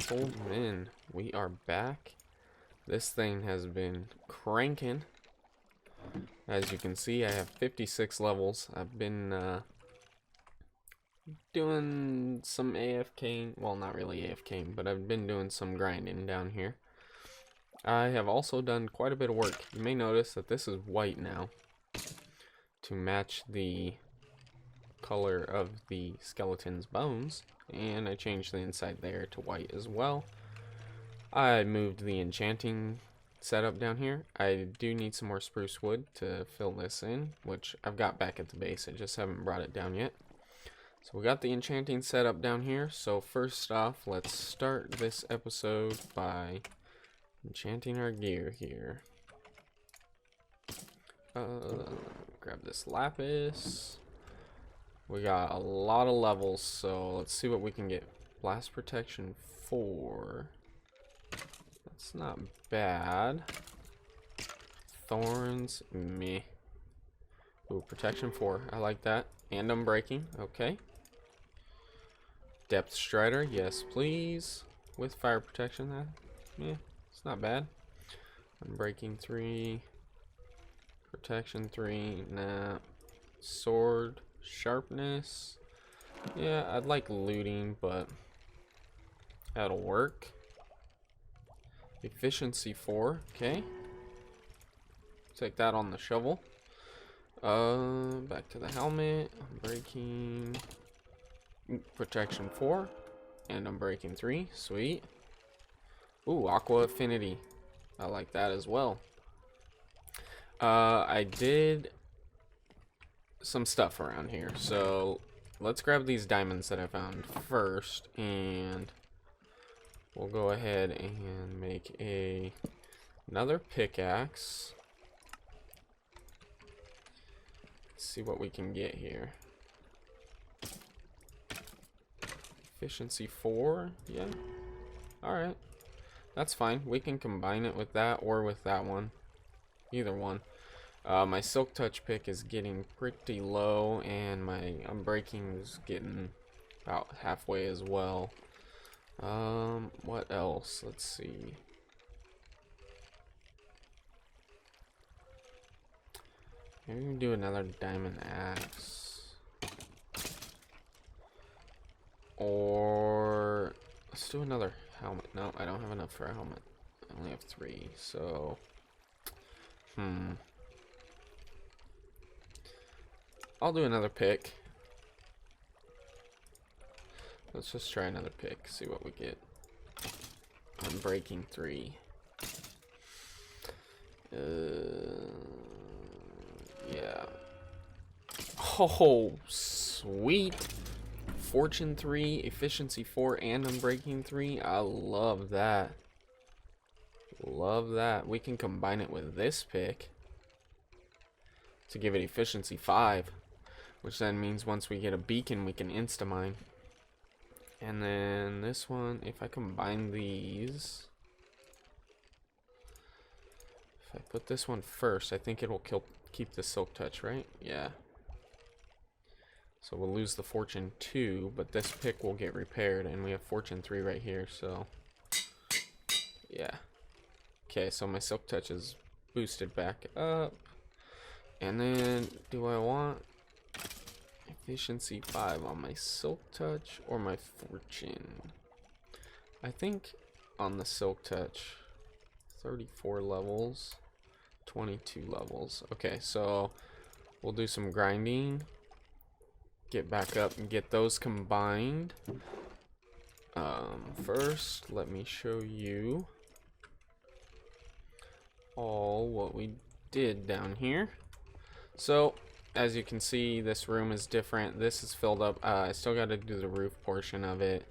gentlemen, we are back. This thing has been cranking. As you can see, I have 56 levels. I've been doing some AFK, well, not really AFK, but I've been doing some grinding down here. I have also done quite a bit of work. You may notice that this is white now to match the color of the skeleton's bones, and I changed the inside there to white as well. I moved the enchanting setup down here. I do need some more spruce wood to fill this in, which I've got back at the base. I just haven't brought it down yet. So we got the enchanting setup down here. So first off, let's start this episode by enchanting our gear here. Grab this lapis. We got a lot of levels, so let's see what we can get. Blast protection 4. That's not bad. Thorns, meh. Ooh, protection 4. I like that. And unbreaking, okay. Depth strider, yes please. With fire protection, that, yeah, it's not bad. Unbreaking 3. Protection 3, nah. Sword, sharpness. Yeah, I'd like looting, but that'll work. Efficiency 4, okay. Take that on the shovel. Back to the helmet. Unbreaking. Protection 4. And unbreaking 3. Sweet. Ooh, aqua affinity. I like that as well. I did some stuff around here, so let's grab these diamonds that I found first, and we'll go ahead and make another pickaxe. Let's see what we can get here. Efficiency 4, yeah. Alright. That's fine. We can combine it with that or with that one. Either one. My silk touch pick is getting pretty low, and my unbreaking is getting about halfway as well. What else? Let's see. Maybe we can do another diamond axe. Or let's do another helmet. No, I don't have enough for a helmet. I only have 3, so I'll do another pick. Let's just try another pick, see what we get. Unbreaking 3. Yeah. Oh, sweet. Fortune 3, efficiency 4, and unbreaking 3. I love that. Love that. We can combine it with this pick to give it efficiency 5. Which then means once we get a beacon, we can insta-mine. And then this one, if I combine these, if I put this one first, I think it'll keep the silk touch, right? Yeah. So we'll lose the fortune 2, but this pick will get repaired, and we have fortune 3 right here, so yeah. Okay, so my silk touch is boosted back up. And then, do I want efficiency 5 on my silk touch or my fortune? I think on the silk touch. 34 levels, 22 levels. Okay, so we'll do some grinding, get back up and get those combined. First, let me show you all what we did down here. So as you can see, this room is different. This is filled up. I still got to do the roof portion of it.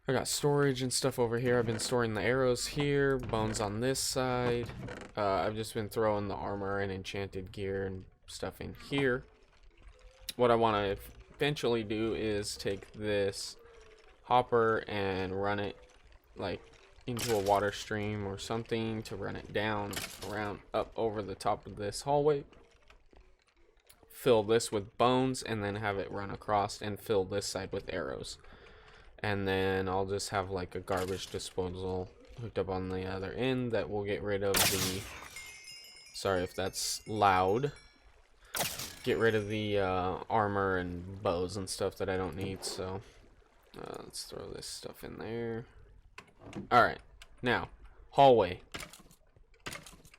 I got storage and stuff over here. I've been storing the arrows here, bones on this side. I've just been throwing the armor and enchanted gear and stuff in here. What I want to eventually do is take this hopper and run it like into a water stream or something to run it down around up over the top of this hallway. Fill this with bones and then have it run across and fill this side with arrows. And then I'll just have like a garbage disposal hooked up on the other end that will get rid of the, sorry if that's loud, get rid of the armor and bows and stuff that I don't need. So let's throw this stuff in there. Alright, now hallway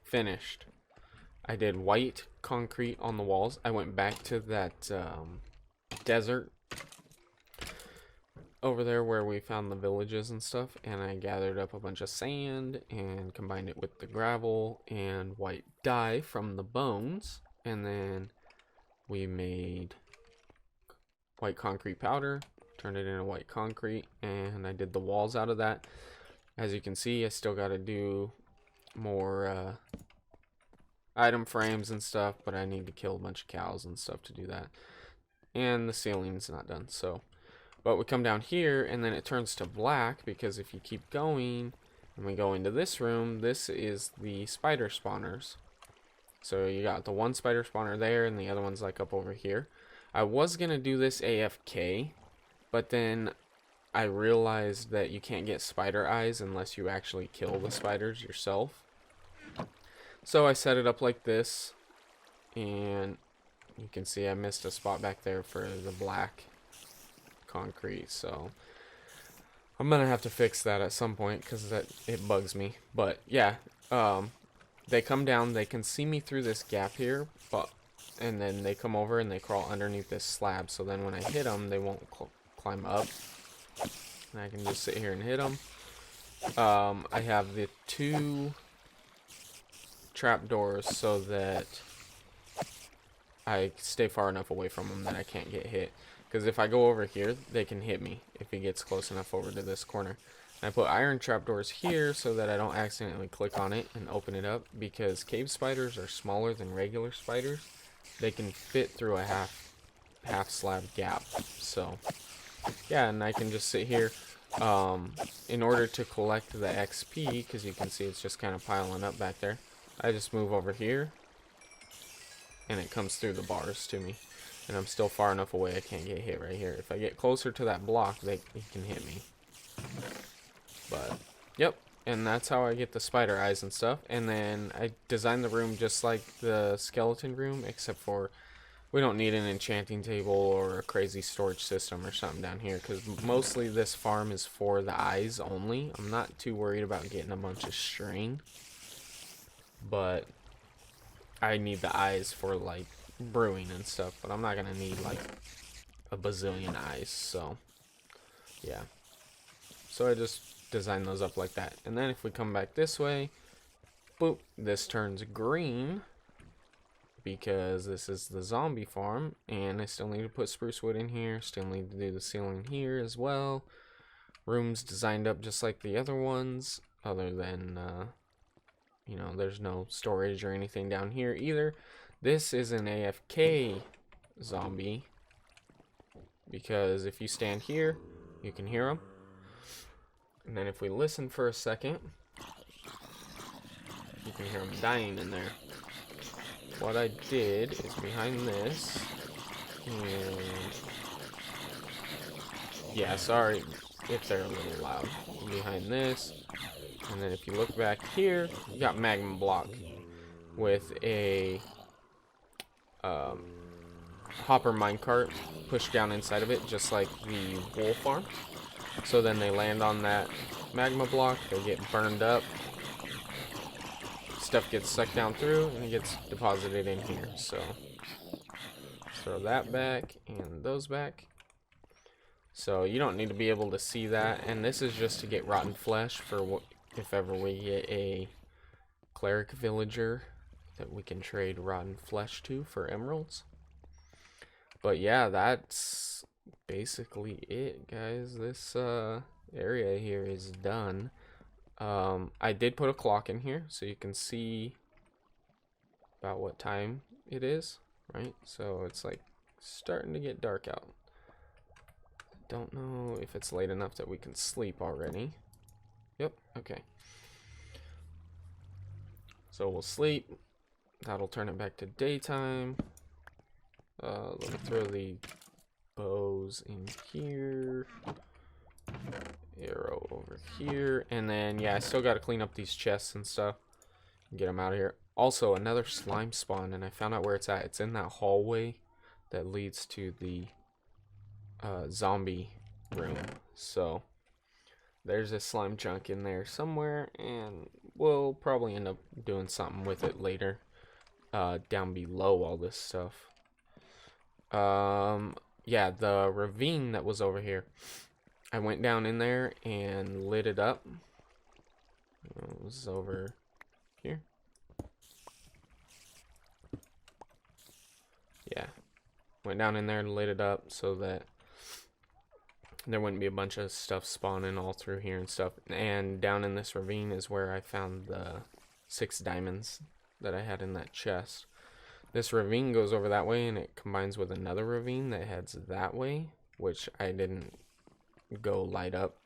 finished. I did white concrete on the walls. I went back to that desert over there where we found the villages and stuff, and I gathered up a bunch of sand and combined it with the gravel and white dye from the bones, and then we made white concrete powder, turned it into white concrete, and I did the walls out of that. As you can see, I still got to do more item frames and stuff, but I need to kill a bunch of cows and stuff to do that, and the ceiling's not done. So but we come down here and then it turns to black, because if you keep going and we go into this room, this is the spider spawners. So you got the one spider spawner there and the other one's like up over here. I was gonna do this AFK, but then I realized that you can't get spider eyes unless you actually kill the spiders yourself. So I set it up like this, and you can see I missed a spot back there for the black concrete, so I'm gonna have to fix that at some point because it bugs me. But yeah, they come down, they can see me through this gap here, and then they come over and they crawl underneath this slab, so then when I hit them they won't climb up, and I can just sit here and hit them. I have the 2 trapdoors so that I stay far enough away from them that I can't get hit. Because if I go over here, they can hit me if he gets close enough over to this corner. And I put iron trapdoors here so that I don't accidentally click on it and open it up. Because cave spiders are smaller than regular spiders. They can fit through a half slab gap. So yeah, and I can just sit here. In order to collect the XP, because you can see it's just kind of piling up back there, I just move over here and it comes through the bars to me. And I'm still far enough away I can't get hit right here. If I get closer to that block, he can hit me. But, yep. And that's how I get the spider eyes and stuff. And then I designed the room just like the skeleton room, except for we don't need an enchanting table or a crazy storage system or something down here. Because mostly this farm is for the eyes only. I'm not too worried about getting a bunch of string. But I need the eyes for, like, brewing and stuff, but I'm not gonna need like a bazillion eyes, so yeah. So I just designed those up like that. And then if we come back this way, boop, this turns green because this is the zombie farm, and I still need to put spruce wood in here, still need to do the ceiling here as well. Rooms designed up just like the other ones, other than you know, there's no storage or anything down here either. This is an AFK zombie, because if you stand here, you can hear them. And then if we listen for a second, you can hear them dying in there. What I did is behind this, and yeah, sorry if they're a little loud. Behind this, and then if you look back here, you got magma block with a hopper minecart pushed down inside of it, just like the wool farm. So then they land on that magma block, they get burned up, stuff gets sucked down through, and it gets deposited in here. So throw that back and those back. So you don't need to be able to see that, and this is just to get rotten flesh for if ever we get a cleric villager that we can trade rotten flesh to for emeralds. But yeah, that's basically it, guys. This area here is done. I did put a clock in here so you can see about what time it is, right? So it's like starting to get dark out. Don't know if it's late enough that we can sleep already. Yep, okay. So we'll sleep. That'll turn it back to daytime. Let me throw the bows in here. arrow over here. And then, yeah, I still got to clean up these chests and stuff. Get them out of here. Also, another slime spawn, and I found out where it's at. It's in that hallway that leads to the zombie room. So, there's a slime chunk in there somewhere, and we'll probably end up doing something with it later. Down below all this stuff. Yeah, the ravine that was over here. I went down in there and lit it up. It was over here. Yeah. Went down in there and lit it up so that there wouldn't be a bunch of stuff spawning all through here and stuff. And down in this ravine is where I found the 6 diamonds that I had in that chest. This ravine goes over that way and it combines with another ravine that heads that way, which I didn't go light up.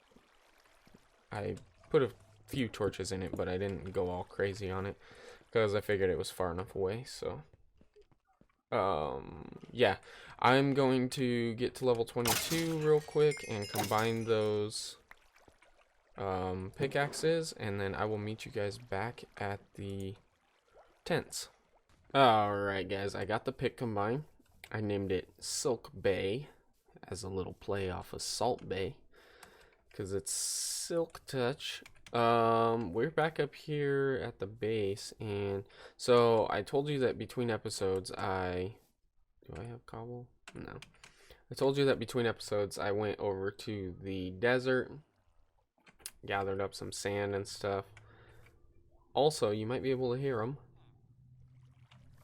I put a few torches in it, but I didn't go all crazy on it because I figured it was far enough away. So yeah, I'm going to get to level 22 real quick and combine those pickaxes, and then I will meet you guys back at the tents. Alright guys, I got the pick combined. I named it Silk Bay as a little play off of Salt Bay because it's Silk Touch. We're back up here at the base, and so I told you that between episodes do I have cobble? No. I told you that between episodes I went over to the desert, gathered up some sand and stuff. Also, you might be able to hear them.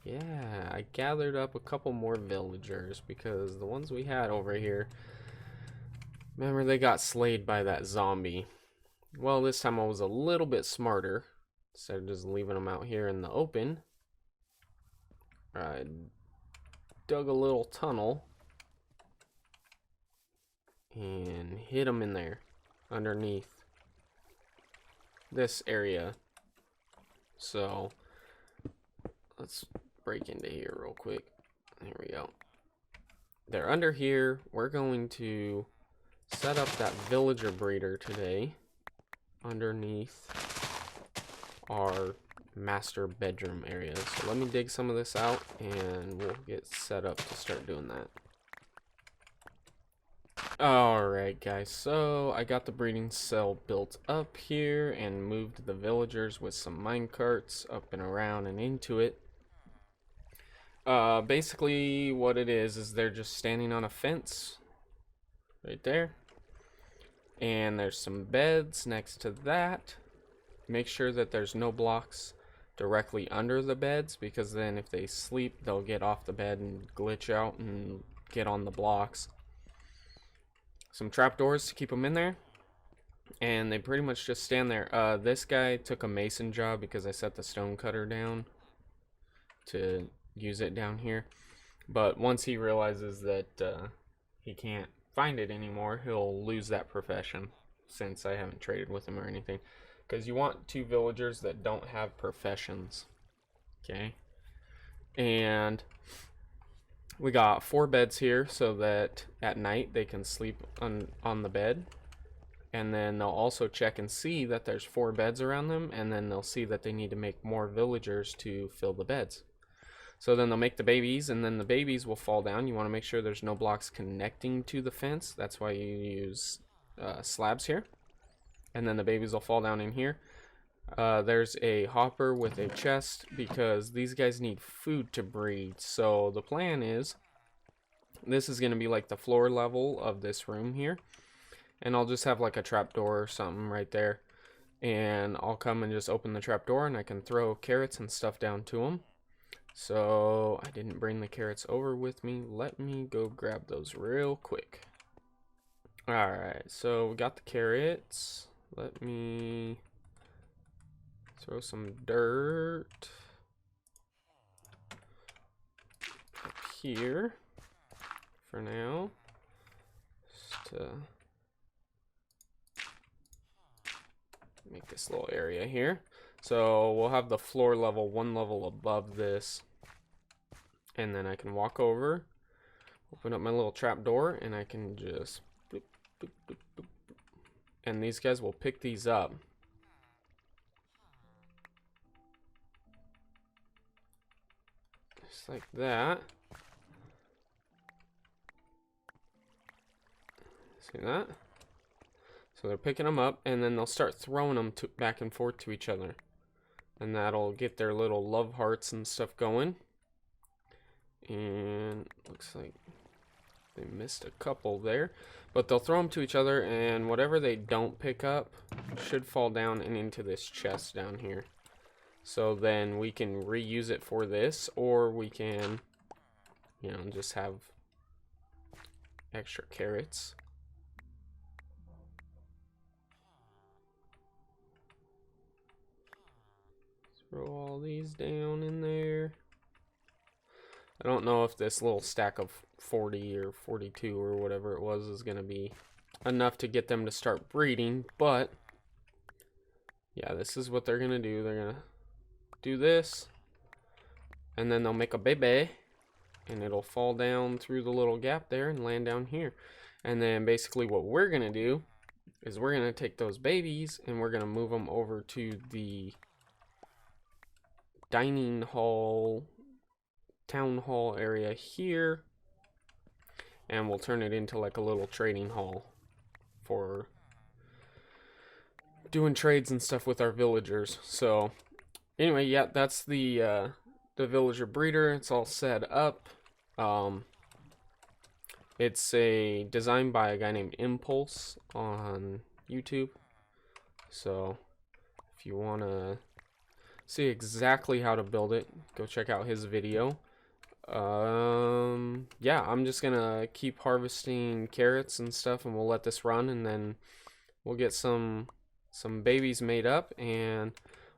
Yeah, I gathered up a couple more villagers because the ones we had over here, remember, they got slayed by that zombie. Well, this time I was a little bit smarter. Instead of just leaving them out here in the open, I dug a little tunnel and hid them in there underneath this area. So let's break into here real quick. Here we go. They're under here. We're going to set up that villager breeder today underneath our master bedroom area. So let me dig some of this out and we'll get set up to start doing that. Alright guys, so I got the breeding cell built up here and moved the villagers with some mine carts up and around and into it. Basically what it is they're just standing on a fence right there, and there's some beds next to that. Make sure that there's no blocks directly under the beds, because then if they sleep they'll get off the bed and glitch out and get on the blocks. Some trapdoors to keep them in there, and they pretty much just stand there. This guy took a mason job because I set the stone cutter down to use it down here, but once he realizes that he can't find it anymore, he'll lose that profession, since I haven't traded with him or anything, because you want 2 villagers that don't have professions. Okay, and we got 4 beds here so that at night they can sleep on the bed, and then they'll also check and see that there's 4 beds around them, and then they'll see that they need to make more villagers to fill the beds. So then they'll make the babies, and then the babies will fall down. You want to make sure there's no blocks connecting to the fence. That's why you use slabs here. And then the babies will fall down in here. There's a hopper with a chest because these guys need food to breed. So the plan is, this is going to be like the floor level of this room here. And I'll just have like a trapdoor or something right there. And I'll come and just open the trapdoor, and I can throw carrots and stuff down to them. So I didn't bring the carrots over with me. Let me go grab those real quick. Alright, so we got the carrots. Let me throw some dirt up here for now. Just to make this little area here. So we'll have the floor level 1 level above this, and then I can walk over, open up my little trap door, and I can just boop, boop, boop, boop, boop. and these guys will pick these up. Just like that. See that? So they're picking them up, and then they'll start throwing them back and forth to each other. And that'll get their little love hearts and stuff going. And looks like they missed a couple there. But they'll throw them to each other, and whatever they don't pick up should fall down and into this chest down here. So then we can reuse it for this, or we can, you know, just have extra carrots. Throw all these down in there. I don't know if this little stack of 40 or 42 or whatever it was is going to be enough to get them to start breeding, but yeah, this is what they're going to do. They're going to do this, and then they'll make a baby, and it'll fall down through the little gap there and land down here. And then basically what we're going to do is we're going to take those babies and we're going to move them over to the dining hall, town hall area here, and we'll turn it into like a little trading hall for doing trades and stuff with our villagers. So anyway, yeah, that's the villager breeder. It's all set up. It's designed by a guy named Impulse on YouTube. So if you want to see exactly how to build it, go check out his video. Yeah, I'm just gonna keep harvesting carrots and stuff, and we'll let this run, and then we'll get some babies made up. And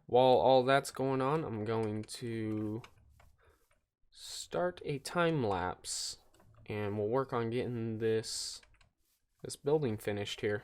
while all that's going on, I'm going to start a time lapse, and we'll work on getting this building finished here.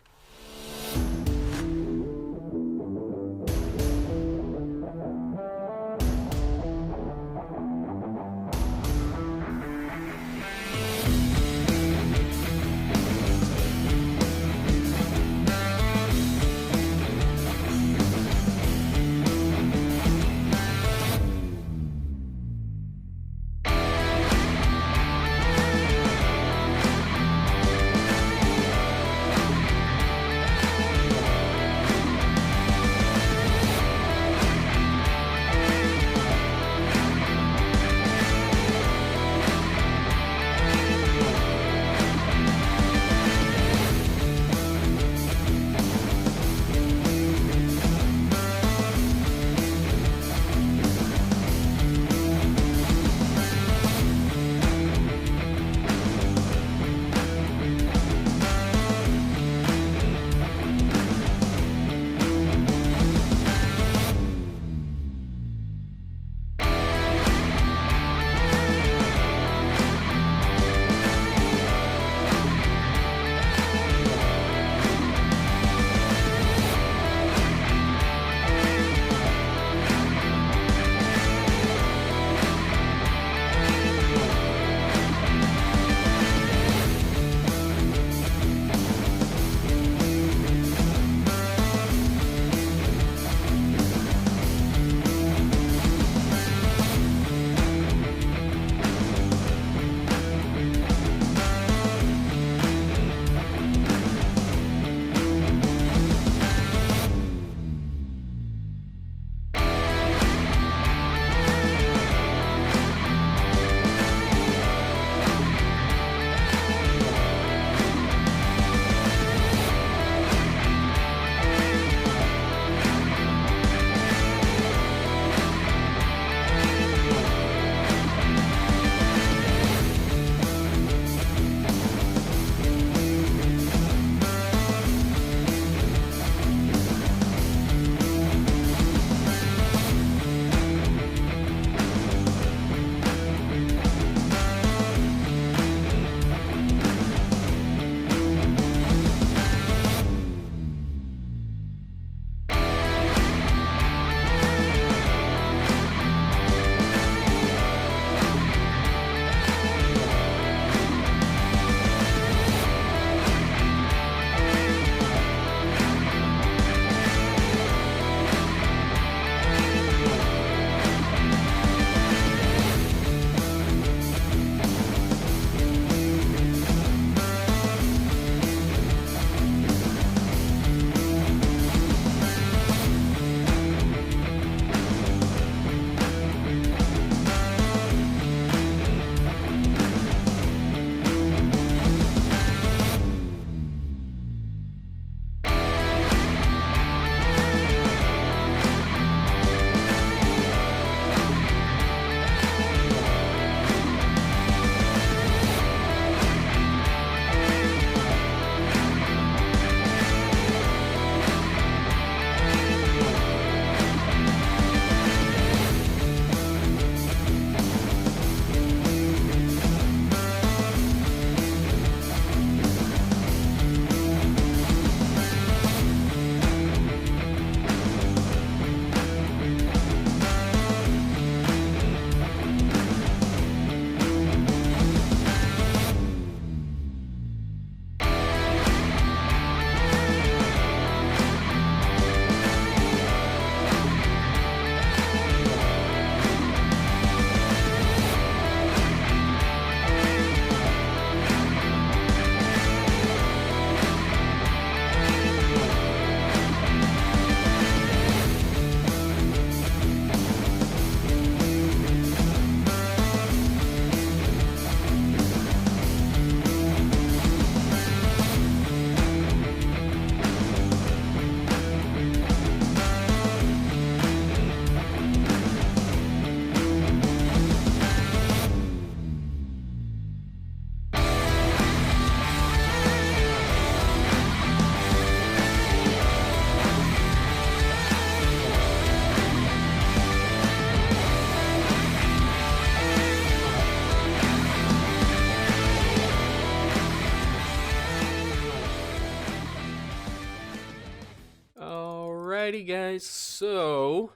Alrighty guys, so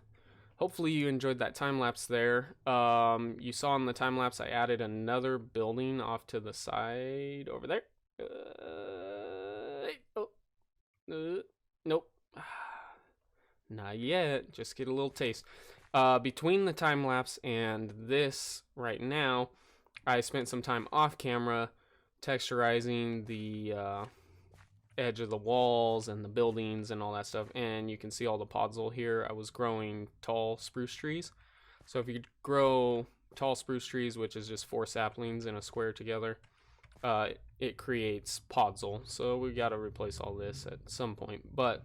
hopefully you enjoyed that time lapse there. You saw in the time lapse I added another building off to the side over there. Nope. Not yet, just get a little taste. Between the time lapse and this right now, I spent some time off camera texturizing the edge of the walls and the buildings and all that stuff, and you can see all the podzol here. I was growing tall spruce trees. So if you grow tall spruce trees, which is just 4 saplings in a square together, it creates podzol. So we got to replace all this at some point, but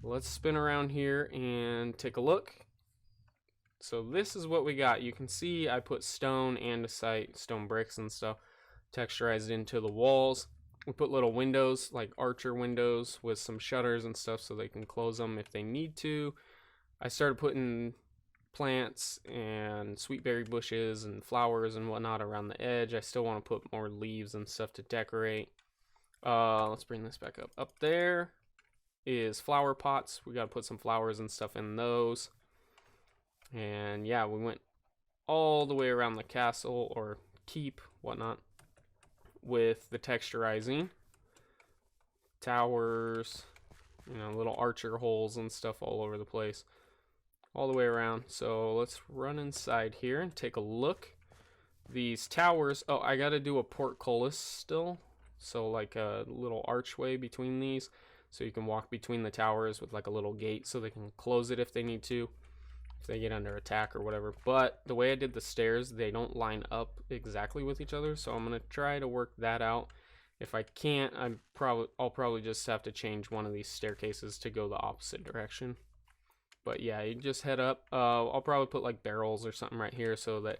let's spin around here and take a look. So this is what we got. You can see I put stone, andesite, stone bricks and stuff texturized into the walls. We put little windows, like archer windows with some shutters and stuff so they can close them if they need to. I started putting plants and sweetberry bushes and flowers and whatnot around the edge. I still want to put more leaves and stuff to decorate. Let's bring this back up. Up there is flower pots. We got to put some flowers and stuff in those. And yeah, we went all the way around the castle or keep, whatnot, with the texturizing. Towers, you know, little archer holes and stuff all over the place, all the way around. So let's run inside here and take a look. These towers, oh, I gotta do a portcullis still, so like a little archway between these, so you can walk between the towers with like a little gate so they can close it if they need to, if they get under attack or whatever. But the way I did the stairs, they don't line up exactly with each other, so I'm gonna try to work that out. If I can't, I'll probably just have to change one of these staircases to go the opposite direction. But yeah, you just head up. I'll probably put like barrels or something right here so that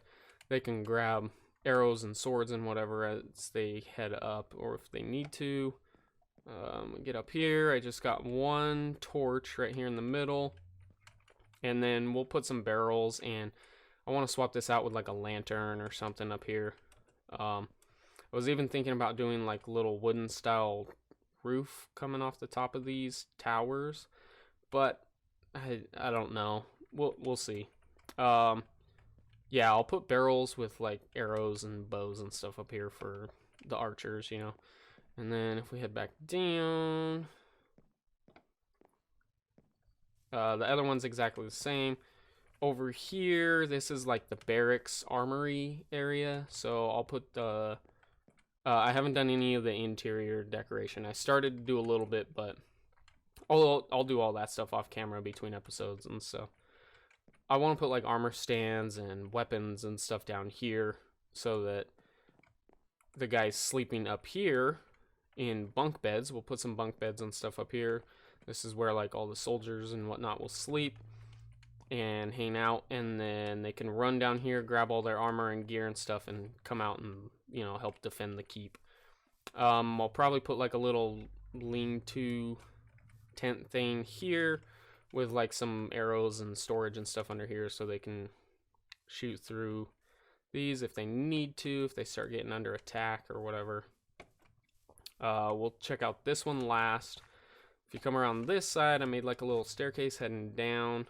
they can grab arrows and swords and whatever as they head up, or if they need to. Get up here. I just got one torch right here in the middle. And then we'll put some barrels, and I want to swap this out with like a lantern or something up here. I was even thinking about doing like little wooden style roof coming off the top of these towers, but I don't know. We'll see. Yeah, I'll put barrels with like arrows and bows and stuff up here for the archers, you know. And then if we head back down, the other one's exactly the same. Over here, this is like the barracks armory area. So I'll put the... I haven't done any of the interior decoration. I started to do a little bit, but I'll do all that stuff off camera between episodes and stuff. I want to put like armor stands and weapons and stuff down here so that the guys sleeping up here in bunk beds, we'll put some bunk beds and stuff up here. This is where like all the soldiers and whatnot will sleep and hang out, and then they can run down here, grab all their armor and gear and stuff, and come out and, you know, help defend the keep. I'll probably put like a little lean-to tent thing here with like some arrows and storage and stuff under here so they can shoot through these if they need to, if they start getting under attack or whatever. We'll check out this one last. If you come around this side, I made like a little staircase heading down.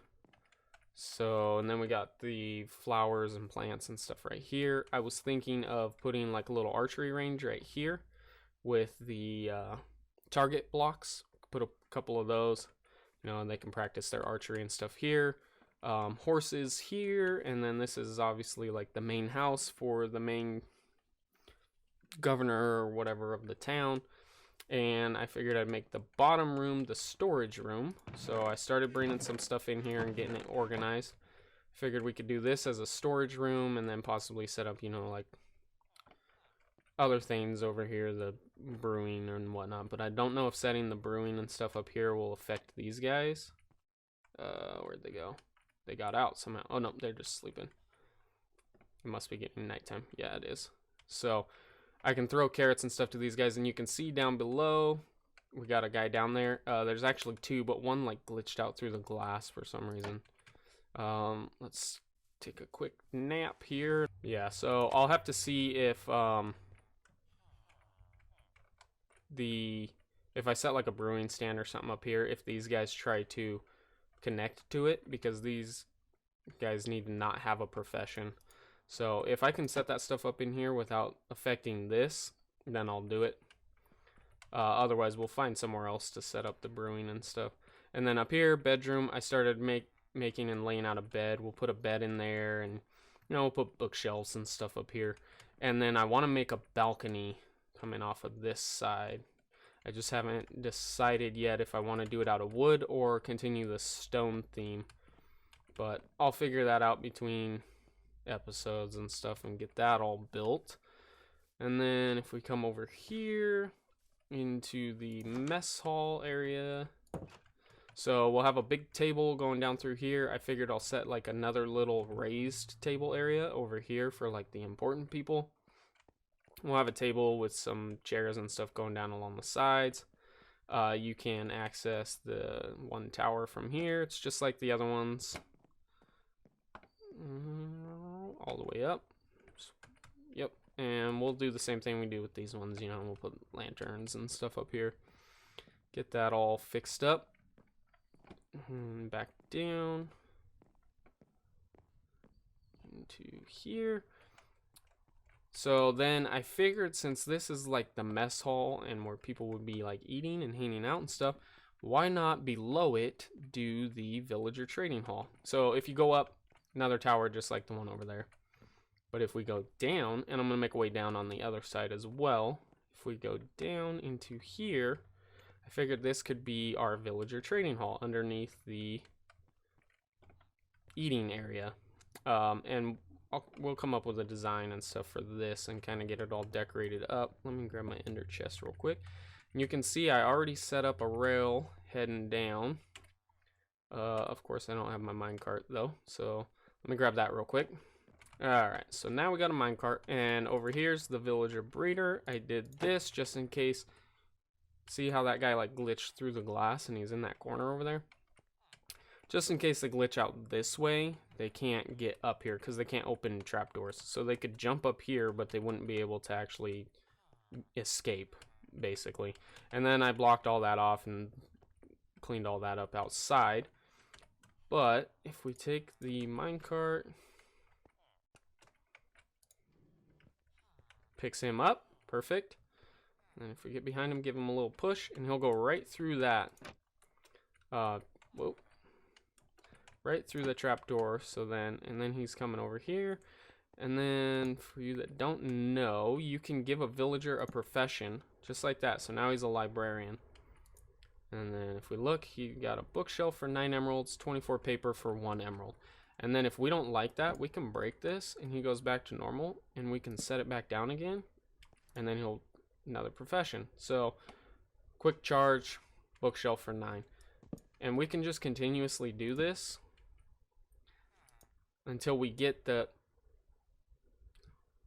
So, and then we got the flowers and plants and stuff right here. I was thinking of putting like a little archery range right here with the target blocks. Put a couple of those, you know, and they can practice their archery and stuff here. Horses here, and then this is obviously like the main house for the main governor or whatever of the town. And I figured I'd make the bottom room the storage room. So I started bringing some stuff in here and getting it organized. Figured we could do this as a storage room and then possibly set up, you know, like other things over here, the brewing and whatnot. But I don't know if setting the brewing and stuff up here will affect these guys. Where'd they go? They got out somehow. Oh no, they're just sleeping. It must be getting nighttime. Yeah, it is. So I can throw carrots and stuff to these guys, and you can see down below, we got a guy down there. There's actually two, but one like glitched out through the glass for some reason. Let's take a quick nap here. Yeah, so I'll have to see if if I set like a brewing stand or something up here, if these guys try to connect to it, because these guys need to not have a profession. So if I can set that stuff up in here without affecting this, then I'll do it. Otherwise, we'll find somewhere else to set up the brewing and stuff. And then up here, bedroom, I started making and laying out a bed. We'll put a bed in there, and we'll put bookshelves and stuff up here. And then I want to make a balcony coming off of this side. I just haven't decided yet if I want to do it out of wood or continue the stone theme. But I'll figure that out between episodes and stuff and get that all built. And then if we come over here into the mess hall area, so we'll have a big table going down through here. I figured I'll set like another little raised table area over here for like the important people. We'll have a table with some chairs and stuff going down along the sides. You can access the one tower from here. It's just like the other ones. All the way up. Yep. And we'll do the same thing we do with these ones. We'll put lanterns and stuff up here. Get that all fixed up. Back down into here. So then I figured, since this is like the mess hall and where people would be like eating and hanging out and stuff, why not below it do the villager trading hall? So if you go up, another tower just like the one over there. But if we go down, and I'm going to make a way down on the other side as well. If we go down into here, I figured this could be our villager trading hall underneath the eating area. And we'll come up with a design and stuff for this and kind of get it all decorated up. Let me grab my ender chest real quick. And you can see I already set up a rail heading down. Of course, I don't have my minecart though, so let me grab that real quick. Alright, so now we got a minecart, and over here's the villager breeder. I did this just in case. See how that guy like glitched through the glass and he's in that corner over there? Just in case they glitch out this way, they can't get up here because they can't open trapdoors. So they could jump up here, but they wouldn't be able to actually escape, basically. And then I blocked all that off and cleaned all that up outside. But if we take the minecart, picks him up, perfect. And if we get behind him, give him a little push, and he'll go right through that. Whoa. Right through the trapdoor. So then, and then he's coming over here. And then, for you that don't know, you can give a villager a profession, just like that. So now he's a librarian. And then if we look, he got a bookshelf for 9 emeralds, 24 paper for 1 emerald. And then if we don't like that, we can break this, and he goes back to normal, and we can set it back down again. And then he'll another profession. So quick charge, bookshelf for 9. And we can just continuously do this until we get the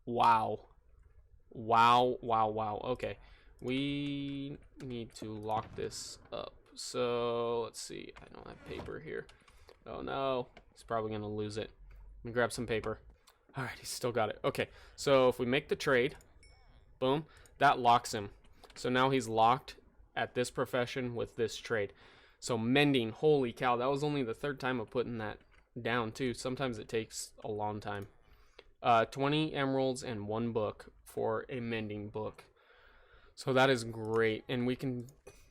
wow. Okay, we need to lock this up. So let's see, I don't have paper here. Oh no, he's probably gonna lose it. Let me grab some paper. All right, he's still got it. Okay, so if we make the trade, boom, that locks him. So now he's locked at this profession with this trade. So mending, holy cow, that was only the 3rd time of putting that down too. Sometimes it takes a long time. 20 emeralds and 1 book for a mending book. So that is great. And we can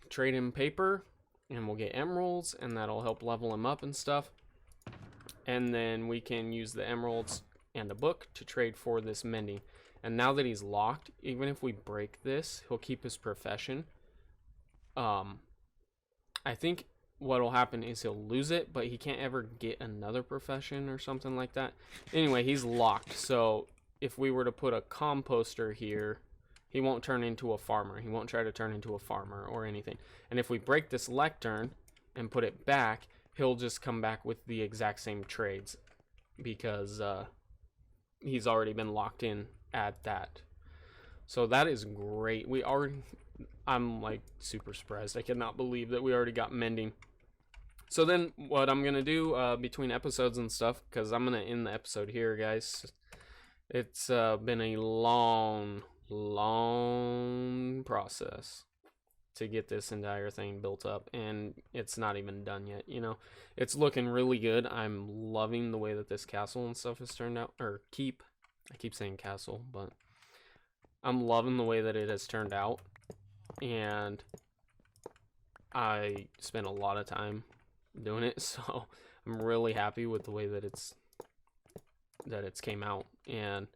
trade him paper and we'll get emeralds, and that'll help level him up and stuff. And then we can use the emeralds and a book to trade for this mending. And now that he's locked, even if we break this, he'll keep his profession. I think what'll happen is he'll lose it, but he can't ever get another profession or something like that. Anyway, he's locked. So if we were to put a composter here, he won't turn into a farmer. He won't try to turn into a farmer or anything. And if we break this lectern and put it back, he'll just come back with the exact same trades because he's already been locked in at that. So that is great. I'm like super surprised. I cannot believe that we already got mending. So then what I'm gonna do between episodes and stuff, because I'm gonna end the episode here, guys. It's been a long process. to get this entire thing built up, and it's not even done yet. You know, it's looking really good. I'm loving the way that this castle and stuff has turned out, or keep. I keep saying castle, but I'm loving the way that it has turned out, and I spent a lot of time doing it, so I'm really happy with the way that it's came out. And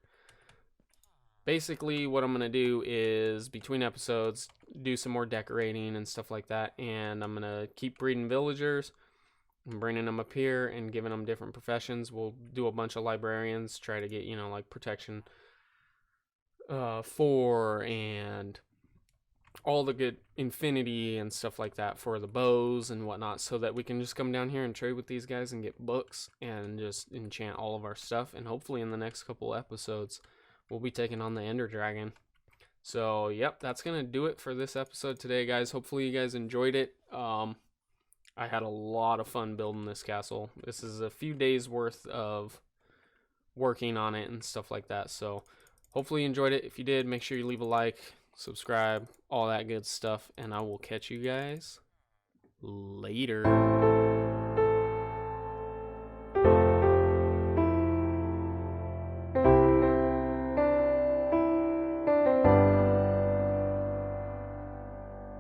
basically what I'm gonna do is between episodes do some more decorating and stuff like that, and I'm gonna keep breeding villagers and bringing them up here and giving them different professions. We'll do a bunch of librarians, try to get, you know, like protection 4 and all the good infinity and stuff like that for the bows and whatnot, so that we can just come down here and trade with these guys and get books and just enchant all of our stuff. And hopefully in the next couple episodes we'll be taking on the Ender Dragon. So yep, that's gonna do it for this episode today, guys. Hopefully you guys enjoyed it. I had a lot of fun building this castle. This is a few days worth of working on it and stuff like that, so hopefully you enjoyed it. If you did, make sure you leave a like, subscribe, all that good stuff, and I will catch you guys later.